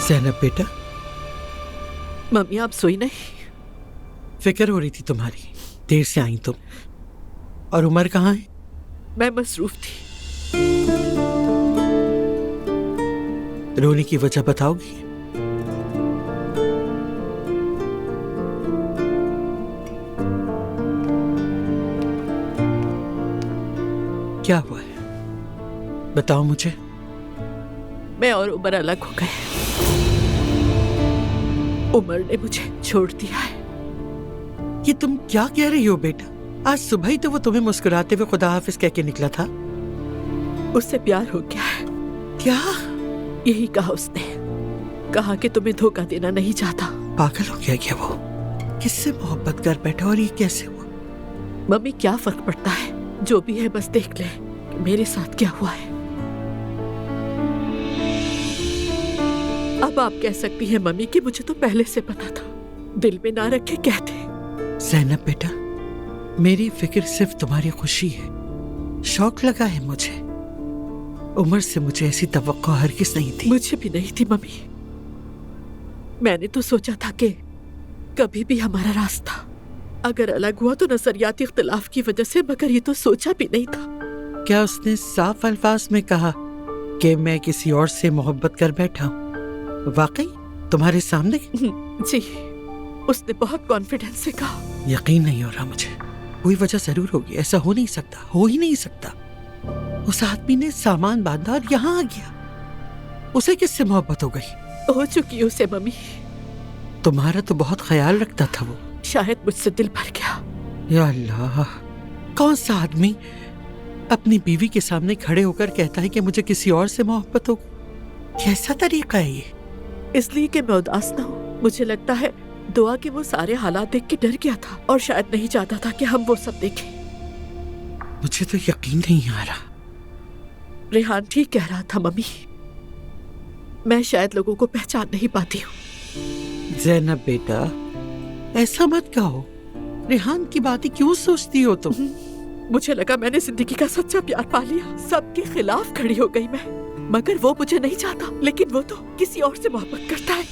ज़ैनब बेटा, मम्मी आप सोई नहीं? फिक्र हो रही थी तुम्हारी, देर से आई तुम। और उमर कहाँ है? मैं मसरूफ थी। रोने की वजह बताओगी? क्या हुआ है, बताओ मुझे। मैं और उमर अलग हो गए। उमर ने मुझे छोड़ दिया है। ये तुम क्या कह रही हो बेटा? आज सुबह ही तो वो तुम्हें मुस्कुराते हुए खुदा हाफिज कह के निकला था। उससे प्यार हो गया है। क्या? यही कहा उसने, कहा कि तुम्हें धोखा देना नहीं चाहता। पागल हो गया क्या वो? किससे मोहब्बत कर बैठा और ये कैसे हुआ? मम्मी क्या फर्क पड़ता है, जो भी है बस देख ले कि मेरे साथ क्या हुआ है। अब आप कह सकती हैं मम्मी कि मुझे तो पहले से पता था, दिल में ना रखे कहते। ज़ैनब बेटा, मेरी फिक्र सिर्फ तुम्हारी खुशी है। शौक लगा है मुझे। उमर से मुझे ऐसी तवक्को हरगिज़ नहीं थी। मुझे भी नहीं थी मम्मी। मैंने तो सोचा था कि कभी भी हमारा रास्ता अगर अलग हुआ तो नजरियाती इख्तिलाफ की वजह से, मगर ये तो सोचा भी नहीं था। क्या उसने साफ अल्फाज में कहा कि मैं किसी और से मोहब्बत कर बैठा हूँ? वाकई तुम्हारे सामने? जी, उसने बहुत कॉन्फिडेंस से कहा। यकीन नहीं हो रहा मुझे। कोई वजह जरूर होगी, ऐसा हो नहीं सकता, हो ही नहीं सकता। उस आदमी ने सामान बांधा और यहाँ आ गया। उसे किससे मोहब्बत हो गई? हो चुकी उसे मम्मी। तुम्हारा तो बहुत ख्याल रखता था वो। शायद मुझसे दिल भर गया। या अल्लाह, कौन सा आदमी अपनी बीवी के सामने खड़े होकर कहता है कि मुझे किसी और से मोहब्बत हो? कैसा तरीका है ये? इसलिए कि मैं उदास ना हूँ। मुझे लगता है दुआ कि वो सारे हालात देख के डर गया था और शायद नहीं चाहता था कि हम वो सब देखें। मुझे तो यकीन नहीं आ रहा। रेहान ठीक कह रहा था मम्मी, मैं शायद लोगों को पहचान नहीं पाती हूँ। ज़ैनब बेटा, ऐसा मत कहो। रेहान की बातें क्यों सोचती हो तुम? मुझे लगा मैंने जिंदगी का सच्चा प्यार पा लिया, सबके खिलाफ खड़ी हो गई मैं। मगर वो मुझे नहीं चाहता, लेकिन वो तो किसी और से मोहब्बत करता है।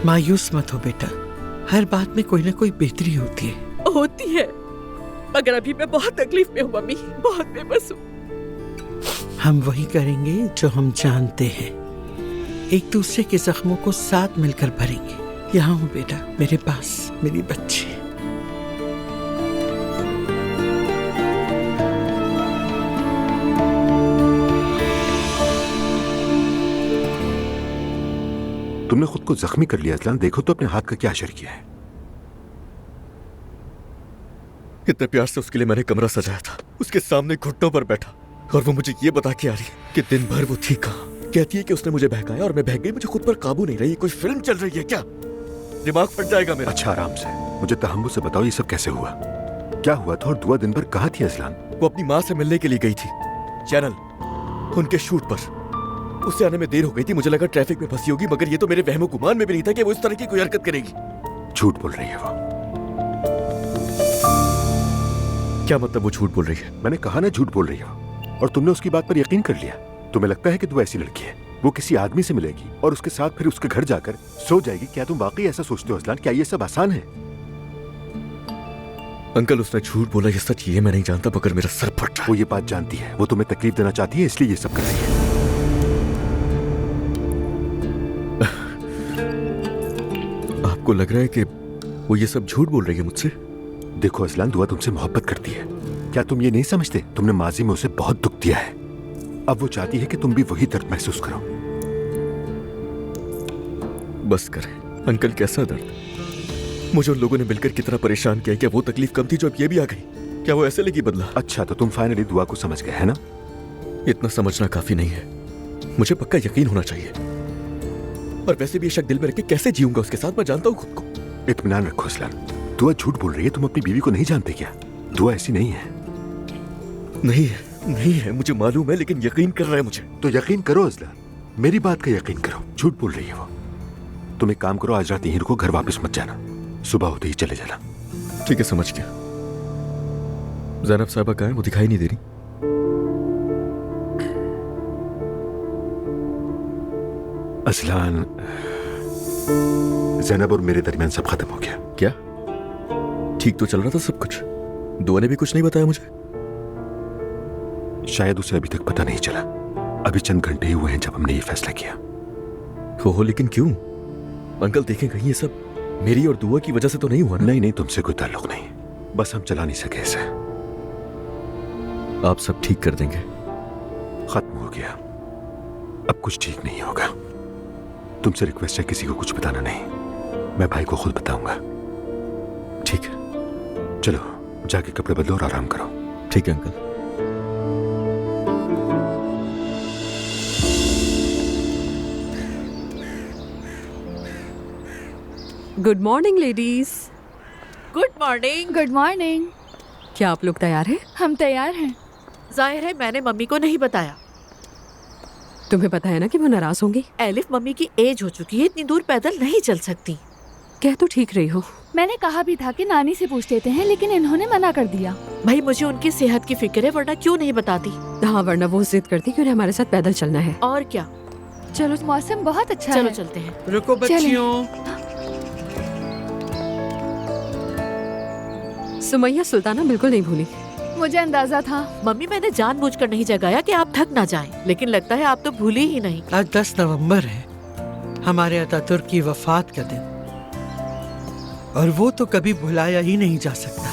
मायूस मत हो बेटा, हर बात में कोई ना कोई बेहतरी होती है। होती है, मगर अभी मैं बहुत तकलीफ में हूँ मम्मी, बहुत बेबस हूँ। हम वही करेंगे जो हम जानते हैं, एक दूसरे के जख्मों को साथ मिलकर भरेंगे। यहाँ हूँ बेटा, मेरे पास, मेरी बच्ची। तुमने खुद को जख्मी कर लिया अजलान, देखो तो अपने हाथ का क्या असर किया है। इतने प्यार से उसके लिए मैंने कमरा सजाया था, उसके सामने घुटनों पर बैठा, और वो मुझे ये बता के आ रही है कि दिन भर वो थी कहाँ। कहती है कि उसने मुझे बहकाया और मैं बहक गई। मुझे खुद पर काबू नहीं रही। कोई फिल्म चल रही है क्या? दिमाग फट जाएगा मेरा। अच्छा आराम से, मुझे तहम्मुल से बताओ ये सब कैसे हुआ, क्या हुआ था? और दुआ दिन भर कहाँ थी अजलान? वो अपनी माँ से मिलने के लिए गई थी चैनल, उनके शूट पर। उससे आने में देर हो गई थी, मुझे लगा ट्रैफिक में फंसी होगी, मगर ये तो मेरे वहमो गुमान में भी नहीं था कि वो इस तरह की कोई हरकत करेगी। झूठ बोल रही है वो। क्या मतलब वो झूठ बोल रही है? मैंने कहा ना झूठ बोल रही है वो, और तुमने उसकी बात पर यकीन कर लिया। तुम्हें लगता है कि दुआ ऐसी लड़की है, वो किसी आदमी से मिलेगी और उसके साथ फिर उसके घर जाकर सो जाएगी। क्या तुम वाकई ऐसा सोचते हो अजलान? क्या ये सब आसान है? अंकल, उसने झूठ बोला, ये सच ये मैं नहीं जानता, मगर मेरा सर फट रहा है। वो ये बात जानती है, वो तुम्हें तकलीफ देना चाहती है, इसलिए ये सब कर रही है। आपको लग रहा है कि वो ये सब झूठ बोल रही है मुझसे? देखो अजलान, दुआ तुमसे मोहब्बत करती है। क्या तुम ये नहीं समझते? तुमने माजी में उसे बहुत दुख दिया है, अब वो चाहती है कि तुम भी वही दर्द महसूस करो। बस करें अंकल, कैसा दर्द? मुझे उन लोगों ने मिलकर कितना परेशान किया। क्या वो तकलीफ कम थी जो अब ये भी आ गई? क्या वो ऐसे लगी बदला? अच्छा, तो तुम फाइनली दुआ को समझ गए है ना? इतना समझना काफी नहीं है, मुझे पक्का यकीन होना चाहिए। और वैसे भी ये शक दिल में रख के कैसे जीऊंगा उसके साथ? मैं जानता हूँ खुद को। इत्मीनान रखो अजलान, दुआ झूठ बोल रही है। तुम अपनी बीवी को नहीं जानते क्या? दुआ ऐसी नहीं है। नहीं है, नहीं है, मुझे मालूम है, लेकिन यकीन कर रहा है मुझे। तो यकीन करो अजलान, मेरी बात का यकीन करो। झूठ बोल रही है वो। तुम एक काम करो, आज रात यहीं रुको, घर वापस मत जाना, सुबह होते ही चले जाना। ठीक है, समझ गया। ज़ैनब साहबा कहाँ है? वो दिखाई नहीं दे रही। अजलान, ज़ैनब और मेरे दरमियान सब खत्म हो गया। क्या? ठीक तो चल रहा था सब कुछ। दुआ ने भी कुछ नहीं बताया मुझे। शायद उसे अभी तक पता नहीं चला। अभी चंद घंटे ही हुए हैं जब हमने ये फैसला किया। हो लेकिन क्यों? अंकल देखें कहीं ये सब मेरी और दुआ की वजह से तो नहीं हुआ ना? नहीं नहीं, तुमसे कोई ताल्लुक नहीं, बस हम चला नहीं सके इसे। आप सब ठीक कर देंगे। खत्म हो गया, अब कुछ ठीक नहीं होगा। तुमसे रिक्वेस्ट है किसी को कुछ बताना नहीं, मैं भाई को खुद बताऊंगा। ठीक है। चलो जाके कपड़े बदलो और आराम करो। ठीक है uncle. Good morning ladies. Good morning. Good morning. क्या आप लोग तैयार हैं? हम तैयार हैं। जाहिर है मैंने मम्मी को नहीं बताया। तुम्हें पता है ना कि वो नाराज होंगी। एलिफ मम्मी की एज हो चुकी है, इतनी दूर पैदल नहीं चल सकती। कह तो ठीक रही हो। मैंने कहा भी था कि नानी से पूछ लेते हैं, लेकिन इन्होंने मना कर दिया। भाई मुझे उनकी सेहत की फिक्र है, वरना क्यों नहीं बताती। हाँ, वरना वो जिद करती कि उन्हें हमारे साथ पैदल चलना है। और क्या। चलो, मौसम बहुत अच्छा चलो है। चलते हैं। रुको बच्चियों। सुमैया सुल्ताना बिल्कुल नहीं भूली। मुझे अंदाजा था। मम्मी मैंने जानबूझकर नहीं जगाया कि आप थक ना जाएं, लेकिन लगता है आप तो भूली ही नहीं। आज 10 नवंबर है, हमारे अतातुर्क की वफात का दिन, और वो तो कभी भुलाया ही नहीं जा सकता।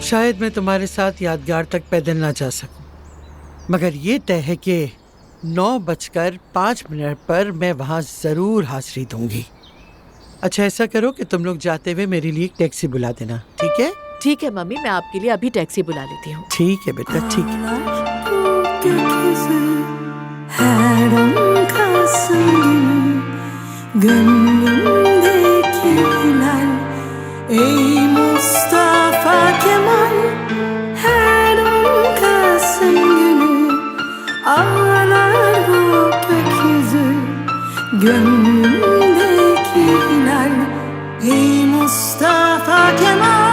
शायद मैं तुम्हारे साथ यादगार तक पैदल ना जा सकूं, मगर ये तय है कि 9:05 पर मैं वहां जरूर हाजिरी दूंगी। अच्छा, ऐसा करो कि तुम लोग जाते हुए मेरे लिए एक टैक्सी बुला देना, ठीक है? ठीक है मम्मी, मैं आपके लिए अभी टैक्सी बुला लेती हूँ। ठीक है बेटा, ठीक है। Ey Mustafa Kemal, her Kasım günü ağlar bu gökyüzü, gönlümdeki hilal. Ey Mustafa Kemal.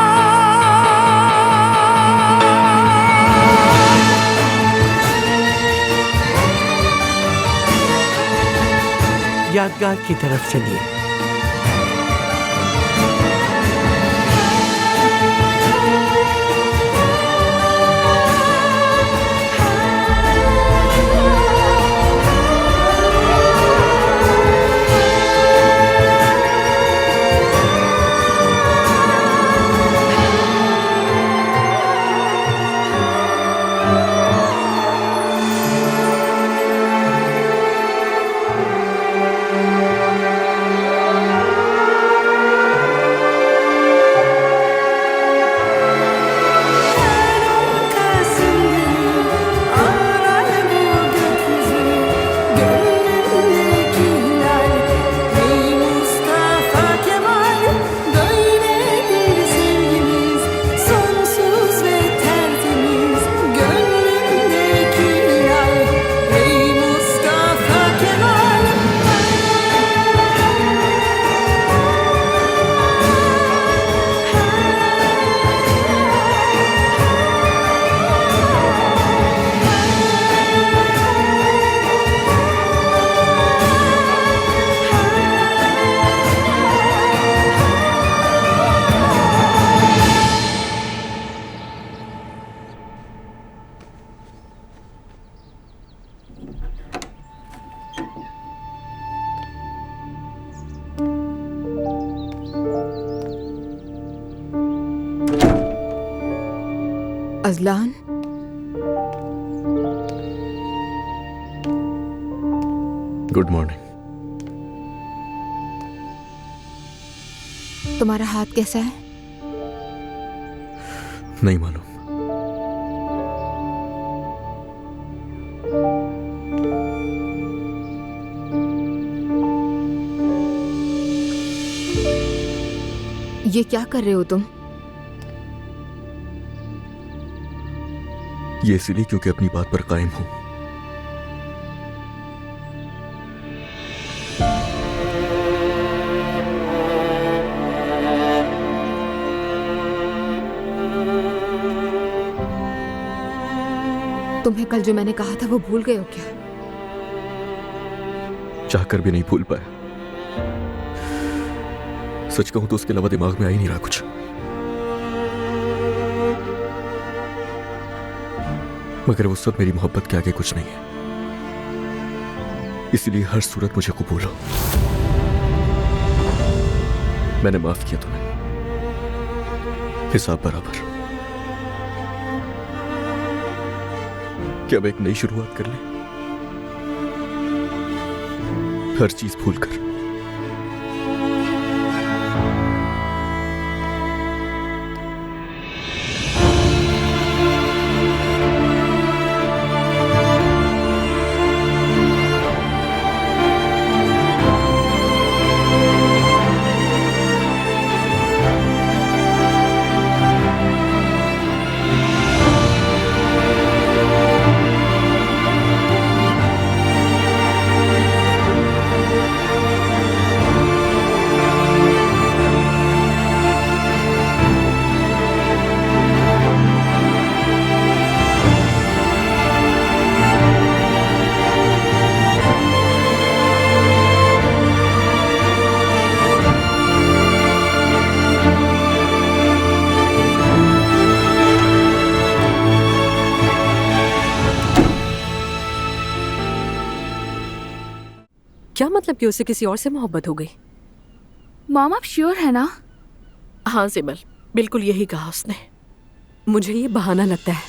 यादगार की तरफ चलिए। Azlan, good morning. तुम्हारा हाथ कैसा है? नहीं मालूम। ये क्या कर रहे हो तुम? ये इसलिए क्योंकि अपनी बात पर कायम हूं। तुम्हें कल जो मैंने कहा था वो भूल गए हो क्या? चाहकर भी नहीं भूल पाया। सच कहूं तो उसके अलावा दिमाग में आ ही नहीं रहा कुछ। मगर वो सब मेरी मोहब्बत के आगे कुछ नहीं है, इसलिए हर सूरत मुझे कबूल हो। मैंने माफ किया तुम्हें, हिसाब बराबर। क्या अब एक नई शुरुआत कर ले, हर चीज भूलकर। क्या मतलब कि उसे किसी और से मोहब्बत हो गई? मॉम आप श्योर है ना? हाँ जिमल, बिल्कुल यही कहा उसने। मुझे ये बहाना लगता है।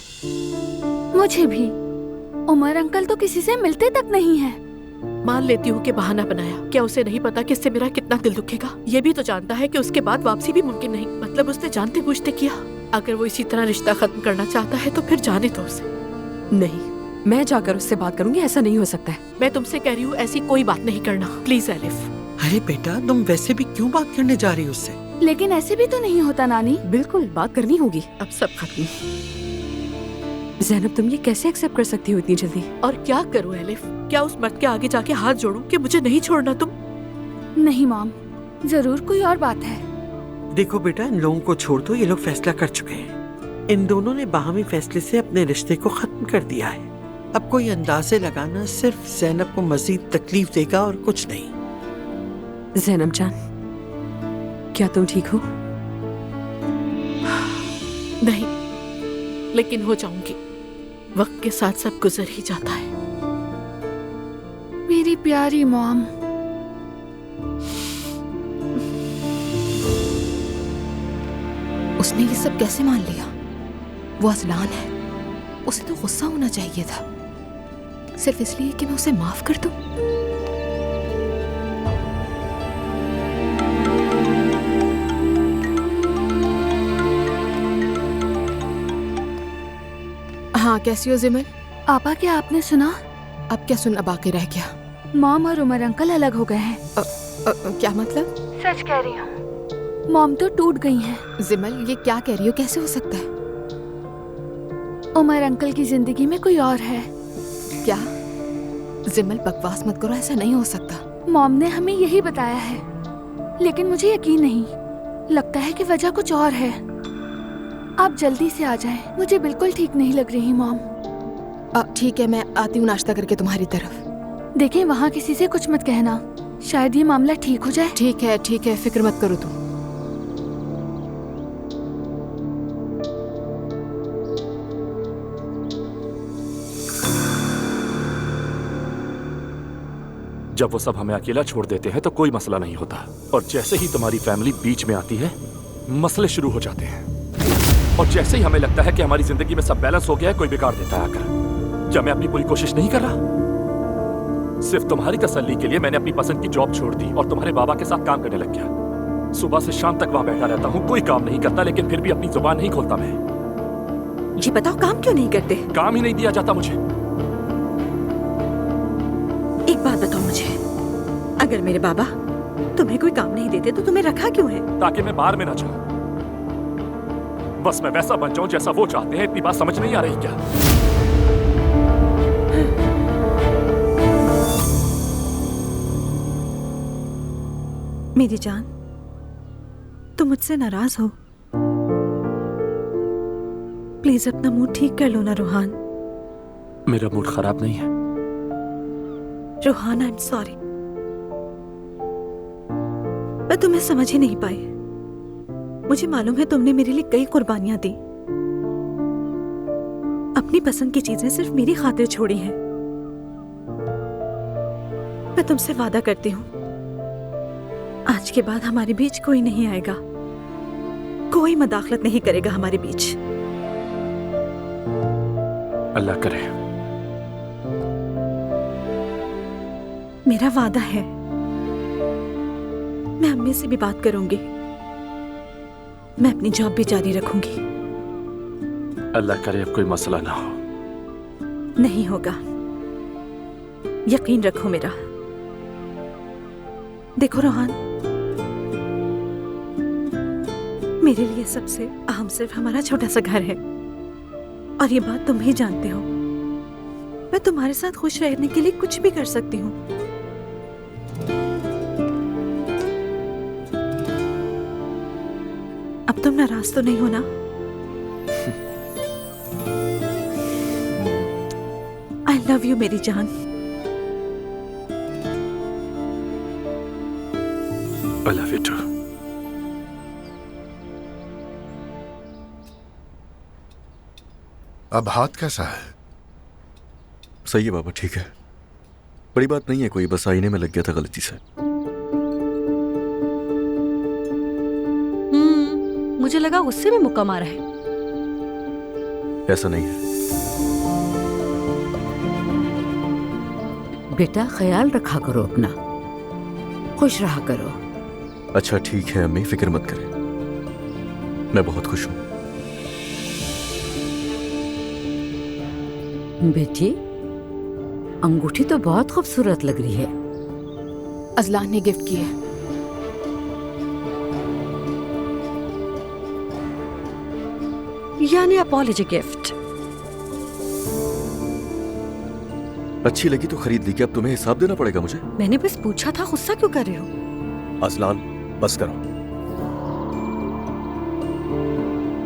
मुझे भी। उमर अंकल तो किसी से मिलते तक नहीं है। मान लेती हूँ कि बहाना बनाया। क्या उसे नहीं पता कि इससे मेरा कितना दिल दुखेगा? ये भी तो जानता है कि उसके बाद वापसी भी मुमकिन नहीं। मतलब उसने जानते बूझते किया। अगर वो इसी तरह रिश्ता खत्म करना चाहता है तो फिर जाने दो उसे। नहीं, मैं जाकर उससे बात करूंगी। ऐसा नहीं हो सकता है। मैं तुमसे कह रही हूँ ऐसी कोई बात नहीं करना, प्लीज एलिफ। अरे बेटा, तुम वैसे भी क्यों बात करने जा रही हो उससे? लेकिन ऐसे भी तो नहीं होता नानी। बिल्कुल बात करनी होगी। अब सब खत्म। ज़ैनब, तुम ये कैसे एक्सेप्ट कर सकती हो इतनी जल्दी? और क्या करूँ एलिफ? क्या उस मर्द के आगे जाके हाथ जोड़ूं कि मुझे नहीं छोड़ना तुम? नहीं मॉम, जरूर कोई और बात है। देखो बेटा, इन लोगों को छोड़ दो। ये लोग फैसला कर चुके हैं। इन दोनों ने बाहमी फैसले से अपने रिश्ते को खत्म कर दिया है। अब कोई अंदाजे लगाना सिर्फ ज़ैनब को मजीद तकलीफ देगा और कुछ नहीं। ज़ैनब जान, क्या तुम ठीक हो? नहीं, लेकिन हो जाऊंगी। वक्त के साथ सब गुजर ही जाता है। मेरी प्यारी मॉम। उसने ये सब कैसे मान लिया? वो अज़लान है, उसे तो गुस्सा होना चाहिए था, सिर्फ इसलिए कि मैं उसे माफ कर दूं। हाँ, कैसी हो जिमल? आपा, क्या आपने सुना? अब क्या सुन, अब आके रह गया। मॉम और उमर अंकल अलग हो गए हैं। क्या मतलब? सच कह रही हूँ। मॉम तो टूट गई हैं। जिमल, ये क्या कह रही हो? कैसे हो सकता है? उमर अंकल की जिंदगी में कोई और है। क्या? जिमल, बकवास मत करो, ऐसा नहीं हो सकता। मॉम ने हमें यही बताया है, लेकिन मुझे यकीन नहीं। लगता है कि वजह कुछ और है। आप जल्दी से आ जाएं। मुझे बिल्कुल ठीक नहीं लग रही मॉम। ठीक है, मैं आती हूँ नाश्ता करके तुम्हारी तरफ। देखें, वहाँ किसी से कुछ मत कहना, शायद ये मामला ठीक हो जाए। ठीक है, फिक्र मत करो तुम। जब वो सब हमें अकेला छोड़ देते हैं तो कोई मसला नहीं होता, और जैसे ही तुम्हारी फैमिली बीच में आती है मसले शुरू हो जाते हैं। और जैसे ही हमें लगता है कि हमारी जिंदगी में सब बैलेंस हो गया है, कोई बिगाड़ देता है आकर। क्या मैं अपनी पूरी कोशिश नहीं कर रहा? सिर्फ तुम्हारी तसल्ली के लिए मैंने अपनी पसंद की जॉब छोड़ दी और तुम्हारे बाबा के साथ काम करने लग गया। सुबह से शाम तक वहां बैठा रहता हूँ, कोई काम नहीं करता, लेकिन फिर भी अपनी जुबान नहीं खोलता मैं। ये बताओ, काम क्यों नहीं करते? काम ही नहीं दिया जाता मुझे। एक बात बताओ मुझे, अगर मेरे बाबा तुम्हें कोई काम नहीं देते तो तुम्हें रखा क्यों है? ताकि मैं बाहर में ना जाऊं, बस मैं वैसा बन जाऊं जैसा वो चाहते हैं। इतनी बात समझ नहीं आ रही क्या? मेरी जान, तुम मुझसे नाराज हो? प्लीज अपना मूड ठीक कर लो ना रोहान। मेरा मूड खराब नहीं है रोहान, आई एम सॉरी। मैं तुम्हें समझ ही नहीं पाई। मुझे मालूम है तुमने मेरे लिए कई कुर्बानियां दी, अपनी पसंद की चीजें सिर्फ मेरी खातिर छोड़ी हैं। मैं तुमसे वादा करती हूँ, आज के बाद हमारे बीच कोई नहीं आएगा, कोई मदाखलत नहीं करेगा हमारे बीच। अल्लाह करे। मेरा वादा है, मैं अम्मी से भी बात करूंगी, मैं अपनी जॉब भी जारी रखूंगी। अल्लाह करे अब कोई मसला ना हो। नहीं होगा, यकीन रखो मेरा। देखो रोहान, मेरे लिए सबसे अहम सिर्फ हमारा छोटा सा घर है, और ये बात तुम भी जानते हो। मैं तुम्हारे साथ खुश रहने के लिए कुछ भी कर सकती हूँ। अब तुम नाराज तो नहीं हो ना? आई लव यू मेरी जान। I love you too. अब हाथ कैसा है? सही है बाबा, ठीक है, बड़ी बात नहीं है कोई, बस आईने में लग गया था गलती से। मुझे लगा गुस्से में मुक्का मारा है। ऐसा नहीं है। बेटा ख्याल रखा करो अपना, खुश रहा करो। अच्छा ठीक है अम्मी, फिक्र मत करें, मैं बहुत खुश हूं। बेटी अंगूठी तो बहुत खूबसूरत लग रही है। अजलान ने गिफ्ट की है। यानी अपॉलॉजी गिफ्ट। अच्छी लगी तो खरीद ली, कि अब तुम्हें हिसाब देना पड़ेगा मुझे? मैंने बस पूछा था, गुस्सा क्यों कर रहे हो? अजलान बस करो।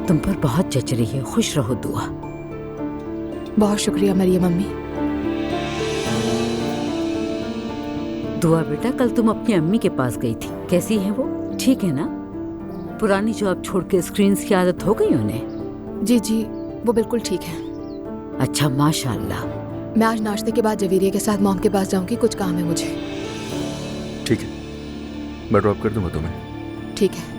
तुम पर बहुत जच रही है, खुश रहो। दुआ। बहुत शुक्रिया मरियम अम्मी। दुआ बेटा, कल तुम अपनी अम्मी के पास गई थी, कैसी है वो? ठीक है ना? पुरानी जॉब छोड़ के स्क्रीन्स की आदत हो गई उन्हें? जी जी, वो बिल्कुल ठीक है। अच्छा माशाअल्लाह। मैं आज नाश्ते के बाद जवेरिया के साथ मॉम के पास जाऊंगी, कुछ काम है मुझे। ठीक है, मैं ड्रॉप कर दूंगा तुम्हें। ठीक है।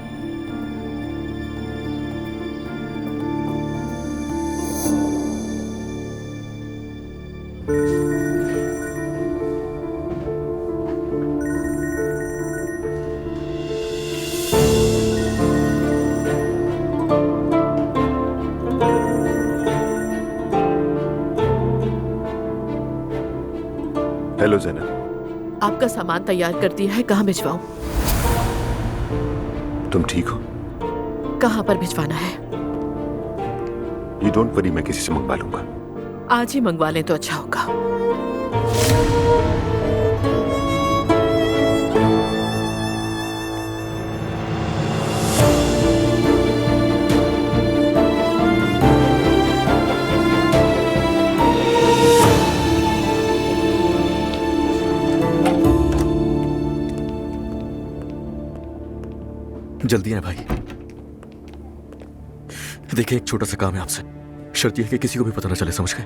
हेलो ज़ैनब। आपका सामान तैयार कर दिया है, कहाँ भिजवाऊं? तुम ठीक हो? कहाँ पर भिजवाना है? यू डोंट वरी, मैं किसी से मंगवा लूंगा। आज ही मंगवा लें तो अच्छा होगा। जल्दी है भाई। देखिए एक छोटा सा काम है आपसे, शर्त यह है कि किसी को भी पता ना चले, समझ गए?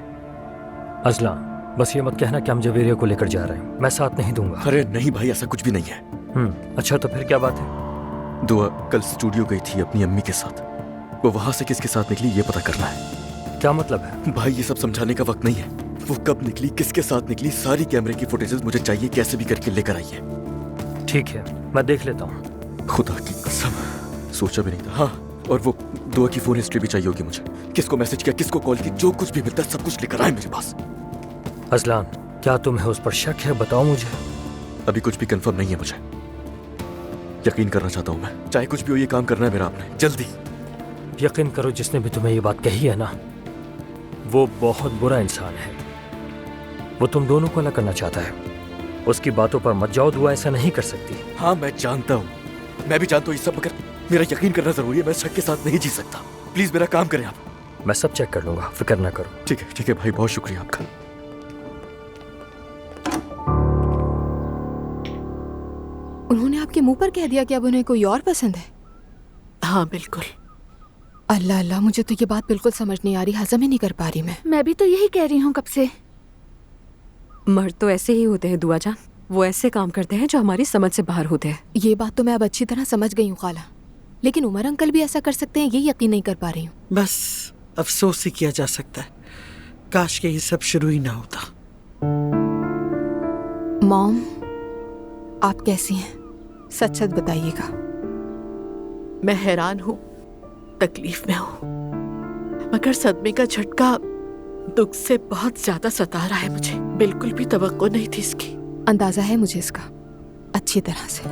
अजलान बस ये मत कहना कि हम जवेरिया को लेकर जा रहे हैं, मैं साथ नहीं दूंगा। अरे नहीं भाई, ऐसा कुछ भी नहीं है। अच्छा तो फिर क्या बात है? दुआ कल स्टूडियो गई थी अपनी अम्मी के साथ, वो वहां से किसके साथ निकली ये पता करना है। क्या मतलब है? भाई ये सब समझाने का वक्त नहीं है। वो कब निकली, किसके साथ निकली, सारी कैमरे की फुटेजेस मुझे चाहिए, कैसे भी करके लेकर आइए। ठीक है, मैं देख लेता हूँ। खुदा की कसम, सोचा भी नहीं था। हाँ, और वो दुआ की फोन हिस्ट्री भी चाहिए होगी मुझे, किसको मैसेज किया, किसको कॉल की, जो कुछ भी मिलता है सब कुछ लेकर आए मेरे पास। अजलान क्या तुम्हें उस पर शक है? बताओ मुझे। अभी कुछ भी कंफर्म नहीं है, मुझे यकीन करना चाहता हूँ मैं, चाहे कुछ भी हो ये काम करना है मेरा आपने, जल्दी। यकीन करो, जिसने भी तुम्हें ये बात कही है ना, वो बहुत बुरा इंसान है। वो तुम दोनों को अलग करना चाहता है। उसकी बातों पर मत जाओ, दुआ ऐसा नहीं कर सकती। हाँ मैं जानता हूँ, मैं भी जानता हूँ ये सब, मगर मेरा यकीन करना जरूरी है। मैं शक के साथ नहीं जी सकता, प्लीज मेरा काम करें आप। मैं सब चेक कर लूंगा, फिक्र ना करो। ठीक है भाई, बहुत शुक्रिया आपका। उन्होंने आपकी मुंह पर कह दिया कि अब उन्हें कोई और पसंद है? हाँ बिल्कुल। अल्लाह अल्लाह, मुझे तो ये बात बिल्कुल समझ नहीं आ रही, हजम ही नहीं कर पा रही मैं भी तो यही कह रही हूँ कब से। मर्द तो ऐसे ही होते हैं दुआ जान, वो ऐसे काम करते हैं जो हमारी समझ से बाहर होते हैं। ये बात तो मैं अब अच्छी तरह समझ गई हूँ खाला, लेकिन उमर अंकल भी ऐसा कर सकते हैं, ये यकीन नहीं कर पा रही हूँ। बस अफसोस ही किया जा सकता है, काश के ये सब शुरू ही ना होता। मॉम, आप कैसी हैं? सच सच बताइएगा। मैं हैरान हूँ, तकलीफ में हूँ, मगर सदमे का झटका दुख से बहुत ज्यादा सता रहा है मुझे। बिल्कुल भी तवक्को नहीं थी इसकी। अंदाजा है मुझे इसका अच्छी तरह से।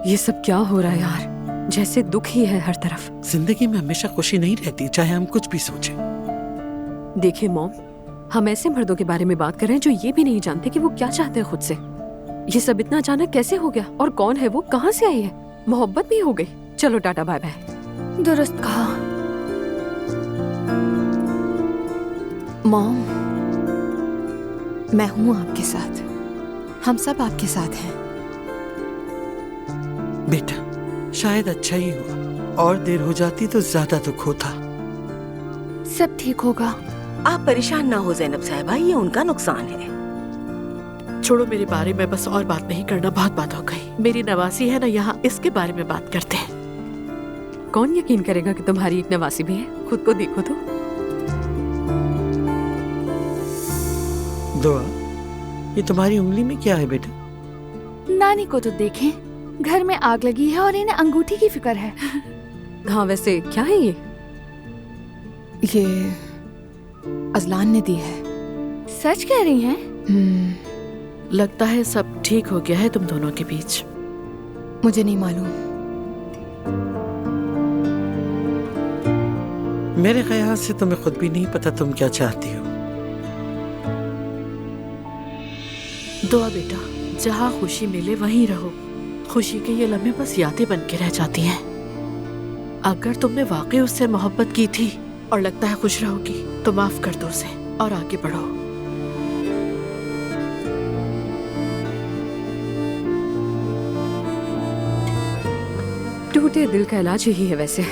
ये सब क्या हो रहा है यार, जैसे दुख ही है हर तरफ। जिंदगी में हमेशा खुशी नहीं रहती, चाहे हम कुछ भी सोचें। देखिए मॉम, हम ऐसे मर्दों के बारे में बात कर रहे हैं जो ये भी नहीं जानते कि वो क्या चाहते हैं खुद से। ये सब इतना अचानक कैसे हो गया, और कौन है वो, कहाँ से आई है? मोहब्बत भी हो गई। चलो टाटा बाय बाय। दुरुस्त कहा। मॉम, मैं हूँ आपके साथ, हम सब आपके साथ हैं। बेटा शायद अच्छा ही हुआ, और देर हो जाती तो ज्यादा दुख होता। सब ठीक होगा। आप परेशान ना हो जैनब साहिबा, ये उनका नुकसान है। छोड़ो, मेरे बारे में बस और बात नहीं करना, बहुत बात हो गई। मेरी नवासी है ना यहाँ, इसके बारे में बात करते हैं। कौन यकीन करेगा कि तुम्हारी एक नवासी भी है? खुद को देखो तो। दुआ, ये तुम्हारी उंगली में क्या है बेटा? नानी को तो देखें, घर में आग लगी है और इन्हें अंगूठी की फिक्र है। हाँ वैसे क्या है ये? ये अजलान ने दी है। सच कह रही हैं? लगता है सब ठीक हो गया है तुम दोनों के बीच। मुझे नहीं मालूम। मेरे ख्याल से तुम्हें खुद भी नहीं पता तुम क्या चाहती हो। दुआ बेटा, जहाँ खुशी मिले वहीं रहो। खुशी के ये लम्हे बस यादें बन के रह जाती हैं। अगर तुमने वाकई उससे मोहब्बत की थी और लगता है खुश रहोगी, तो माफ कर दो उसे और आगे बढ़ो। टूटे दिल का इलाज यही है वैसे।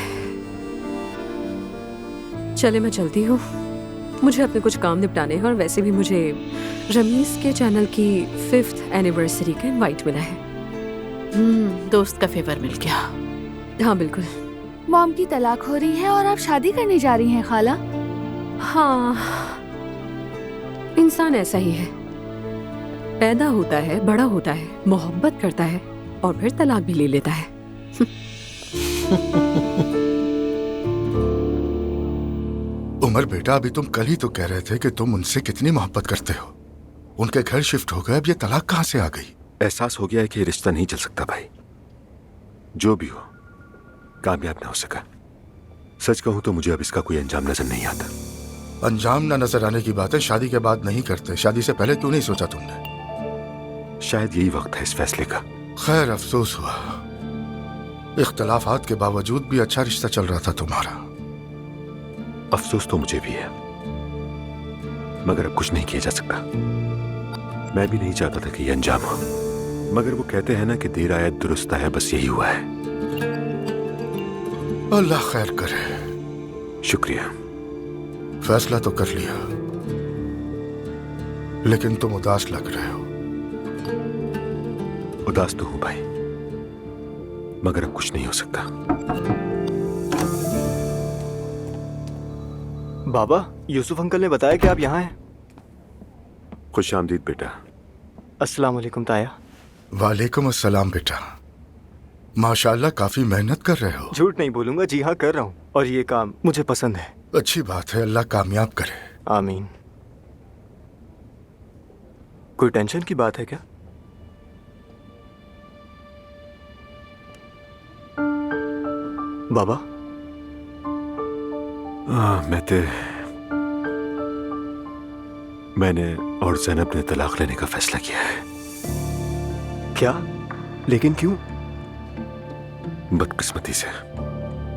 चले मैं चलती हूँ, मुझे अपने कुछ काम निपटाने हैं, और वैसे भी मुझे रमीज के चैनल की 5th एनिवर्सरी का इनवाइट मिला है। दोस्त का फेवर मिल गया। हाँ बिल्कुल। मॉम की तलाक हो रही है और आप शादी करने जा रही हैं खाला? हाँ, इंसान ऐसा ही है, पैदा होता है, बड़ा होता है, मोहब्बत करता है और फिर तलाक भी ले लेता है। उमर बेटा, अभी तुम कल ही तो कह रहे थे कि तुम उनसे कितनी मोहब्बत करते हो। उनके घर शिफ्ट हो गए, अब ये तलाक कहाँ से आ गई? एहसास हो गया है कि ये रिश्ता नहीं चल सकता भाई। जो भी हो, कामयाब ना हो सका। सच कहूं तो मुझे अब इसका कोई अंजाम नजर नहीं आता। अंजाम ना नजर आने की बातें शादी के बाद नहीं करते। शादी से पहले क्यों नहीं सोचा तुमने? शायद यही वक्त है इस फैसले का। खैर, अफसोस हुआ। इख्तलाफात के बावजूद भी अच्छा रिश्ता चल रहा था तुम्हारा। अफसोस तो मुझे भी है, मगर अब कुछ नहीं किया जा सकता। मैं भी नहीं चाहता था कि ये अंजाम हो, मगर वो कहते हैं ना कि देर आया दुरुस्त आया, बस यही हुआ है। अल्लाह खैर करे। शुक्रिया। फैसला तो कर लिया, लेकिन तुम उदास लग रहे हो। उदास तो हूं भाई, मगर अब कुछ नहीं हो सकता। बाबा, यूसुफ अंकल ने बताया कि आप यहाँ हैं। खुश आमदीद बेटा। अस्सलाम वालेकुम ताया। वालेकुम अस्सलाम बेटा। माशाल्लाह काफी मेहनत कर रहे हो। झूठ नहीं बोलूंगा, जी हाँ कर रहा हूँ, और ये काम मुझे पसंद है। अच्छी बात है, अल्लाह कामयाब करे। आमीन। कोई टेंशन की बात है क्या? बाबा, मैंने और ज़ैनब ने तलाक लेने का फैसला किया है। क्या? लेकिन क्यों? बदकिस्मती से।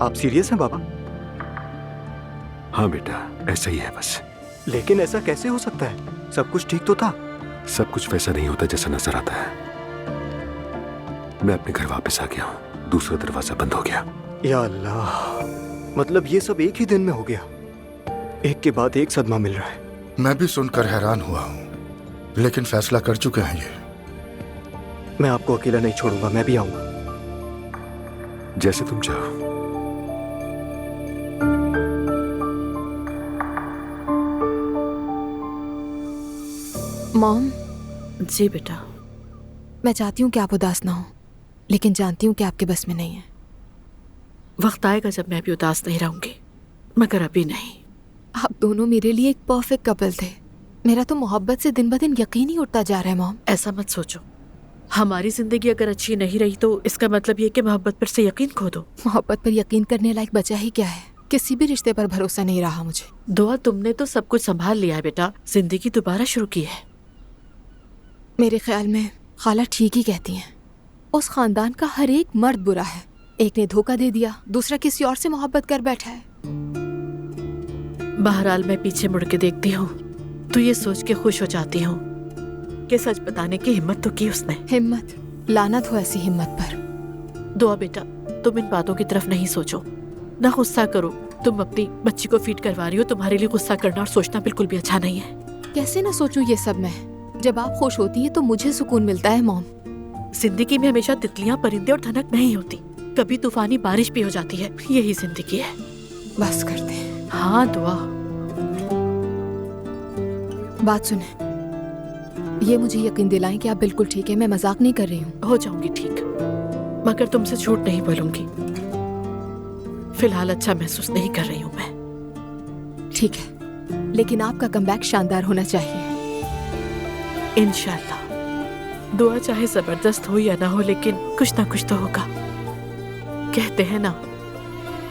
आप सीरियस हैं बाबा? हाँ बेटा, ऐसा ही है बस। लेकिन ऐसा कैसे हो सकता है? सब कुछ ठीक तो था। सब कुछ वैसा नहीं होता जैसा नजर आता है। मैं अपने घर वापस आ गया हूँ, दूसरा दरवाजा बंद हो गया। या अल्लाह, मतलब ये सब एक ही दिन में हो गया? एक के बाद एक सदमा मिल रहा है। मैं भी सुनकर हैरान हुआ हूँ, लेकिन फैसला कर चुके हैं ये। मैं आपको अकेला नहीं छोड़ूंगा, मैं भी आऊंगा। जैसे तुम चाहो। मॉम। जी बेटा। मैं चाहती हूँ कि आप उदास ना हो, लेकिन जानती हूँ कि आपके बस में नहीं है। वक्त आएगा जब मैं भी उदास नहीं रहूंगी, मगर अभी नहीं। आप दोनों मेरे लिए एक परफेक्ट कपल थे। मेरा तो मोहब्बत से दिन ब दिन यकीन ही उठता जा रहा है मॉम। ऐसा मत सोचो। हमारी जिंदगी अगर अच्छी नहीं रही तो इसका मतलब ये कि मोहब्बत पर से यकीन खो दो। मोहब्बत पर यकीन करने लायक बचा ही क्या है? किसी भी रिश्ते पर भरोसा नहीं रहा मुझे। दुआ, तुमने तो सब कुछ संभाल लिया है बेटा, जिंदगी दोबारा शुरू की है। मेरे ख्याल में खाला ठीक ही कहती हैं। उस खानदान का हर एक मर्द बुरा है। एक ने धोखा दे दिया, दूसरा किसी और से मोहब्बत कर बैठा है। बहरहाल मैं पीछे मुड़ के देखती हूँ तो ये सोच के खुश हो जाती हूँ कि सच बताने की हिम्मत तो की उसने। हिम्मत? लानत हो ऐसी हिम्मत पर। दुआ बेटा, तुम इन बातों की तरफ नहीं सोचो, ना गुस्सा करो। तुम अपनी बच्ची को फीड करवा रही हो, तुम्हारे लिए गुस्सा करना और सोचना बिल्कुल भी अच्छा नहीं है। कैसे ना सोचूं ये सब मैं? जब आप खुश होती हैं तो मुझे सुकून मिलता है मॉम। जिंदगी में हमेशा तितलियां, परिंदे और धनक नहीं होती, कभी तूफानी बारिश भी हो जाती है। यही जिंदगी है। बस करते हैं। हाँ दुआ। बात सुने, ये मुझे यकीन दिलाएं कि आप बिल्कुल ठीक है। मैं मजाक नहीं कर रही हूँ। हो जाऊंगी ठीक, मगर तुमसे झूठ नहीं बोलूंगी। फिलहाल अच्छा महसूस नहीं कर रही हूँ मैं। ठीक है, लेकिन आपका कमबैक शानदार होना चाहिए। इंशाल्लाह। दुआ चाहे जबरदस्त हो या ना हो, लेकिन कुछ ना कुछ तो होगा। कहते हैं ना,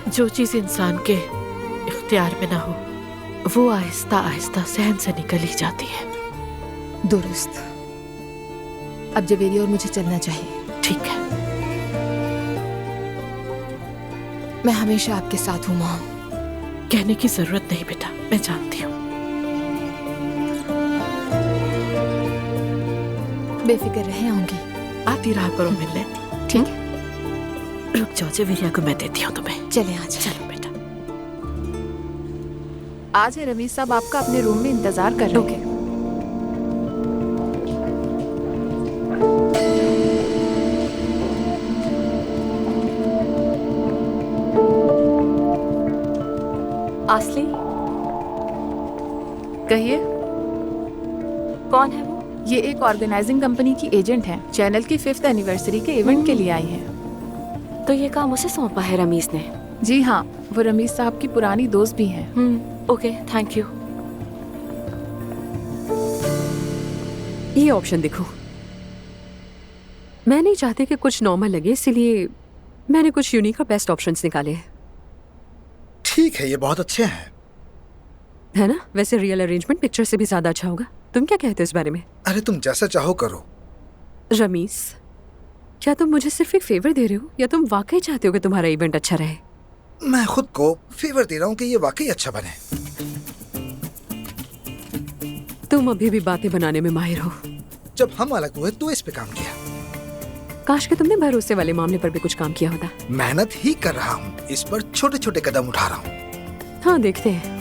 जो चीज इंसान के इख्तियार में ना हो वो आहिस्ता आहिस्ता सहन से निकल ही जाती है। दुरुस्त। अब जवेरी और मुझे चलना चाहिए। ठीक है। मैं हमेशा आपके साथ हूँ मॉम। कहने की जरूरत नहीं बेटा, मैं जानती हूँ। बेफिक्र रहे आऊंगी। आती रहा करो मिलने। ठीक है। रुक जाओ, जवेरिया को मैं देती हूँ तुम्हें। चले आज। चलो बेटा। आज है रमीज साहब आपका अपने रूम में इंतजार कर रहे हैं। आसली, कहिए। कौन है वो? ये एक ऑर्गेनाइजिंग कंपनी की एजेंट हैं। चैनल की 5th एनिवर्सरी के इवेंट के लिए आई हैं। तो ये काम उसे सौंपा है रमीज ने? जी हाँ, वो रमीज साहब की पुरानी दोस्त भी हैं। Okay, thank you. ये ऑप्शन देखो। मैं नहीं चाहती कि कुछ नॉर्मल लगे, इसीलिए मैंने कुछ यूनिक और बेस्ट ऑप्शंस निकाले हैं। ठीक है, ये बहुत अच्छे हैं। है ना? वैसे रियल अरेंजमेंट पिक्चर से भी ज्यादा अच्छा होगा। तुम क्या कहते हो इस बारे में? अरे तुम जैसा चाहो करो। रमीज, क्या तुम मुझे सिर्फ एक फेवर दे रहे हो या तुम वाकई चाहते हो कि तुम्हारा इवेंट अच्छा रहे? मैं खुद को फेवर दे रहा हूँ कि ये वाकई अच्छा बने। तुम अभी भी बातें बनाने में माहिर हो। जब हम अलग हुए तो इस पे काम किया। काश कि तुमने भरोसे वाले मामले पर भी कुछ काम किया होता। मेहनत ही कर रहा हूँ, इस पर छोटे छोटे कदम उठा रहा हूँ। हाँ, देखते हैं।